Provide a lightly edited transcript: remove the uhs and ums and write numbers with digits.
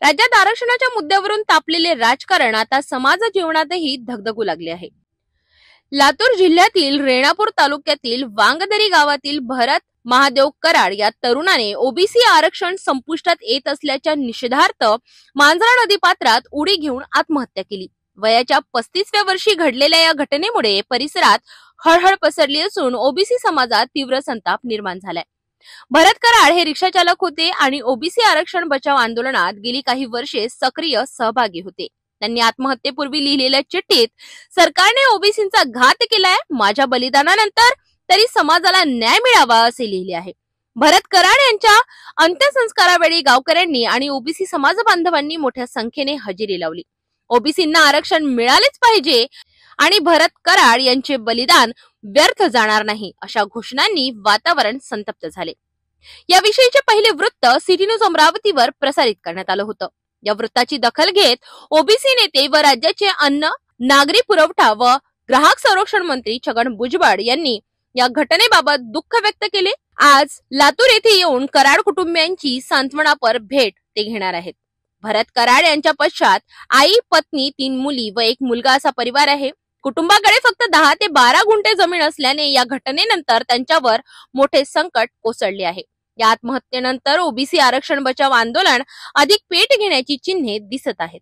राज्यात आरक्षणाच्या मुद्द्यावरून तापलेले राजकारण आता समाज जीवनातही धगधगू लागले आहे। लातूर जिल्ह्यातील रेणापूर तालुक्यातील वांगदरी गावातील भरत महादेव कराड या तरुणाने ओबीसी आरक्षण संपुष्टात येत असल्याच्या निषेधार्थ मांजरा नदी पात्रात उडी घेऊन आत्महत्या केली। वयाच्या 35व्या वर्षी घडलेल्या या घटनेमुळे परिसरात हळहळ पसरली असून ओबीसी समाजात तीव्र संताप निर्माण झालाय। भरत कराड हे रिक्षाचालक होते आणि ओबीसी आरक्षण बचाव आंदोलनात गेली काही वर्षे सक्रिय सहभागी होते। त्यांनी आत्महत्येपूर्वी लिहिलेल्या चिठ्ठीत सरकारने ओबीसींचा घात केलाय, माझ्या बलिदानानंतर तरी समाजाला न्याय मिळावा असे लिहिले आहे। भरत कराड यांच्या अंत्यसंस्कारावेळी गावकऱ्यांनी आणि ओबीसी समाज बांधवांनी मोठ्या संख्येने हजेरी लावली। ओबीसींना आरक्षण मिळालेच पाहिजे आणि भरत कराड यांचे बलिदान व्यर्थ जाणार नाही अशा घोषणांनी वातावरण संतप्त झाले। याविषयीचे पहिले वृत्त सिटी न्यूज अमरावतीवर प्रसारित करण्यात आलं होतं। या वृत्ताची दखल घेत ओबीसी नेते व राज्याचे अन्न, नागरी पुरवठा व ग्राहक संरक्षण मंत्री छगन भुजबळ यांनी या घटनेबाबत दुःख व्यक्त केले। आज लातूर येथे येऊन कराड कुटुंबियांची सांत्वनापर भेट ते घेणार आहेत। भरत कराड यांच्या पश्चात आई, पत्नी, 3 मुली व 1 मुलगा असा परिवार आहे। कुटुंबाकडे फक्त 10 ते 12 गुंठे जमीन असल्याने या घटनेनंतर त्यांच्यावर मोठे संकट कोसळले आहे। या आत्महत्येनंतर ओबीसी आरक्षण बचाव आंदोलन अधिक पेट घेण्याची चिन्हे दिसत आहेत।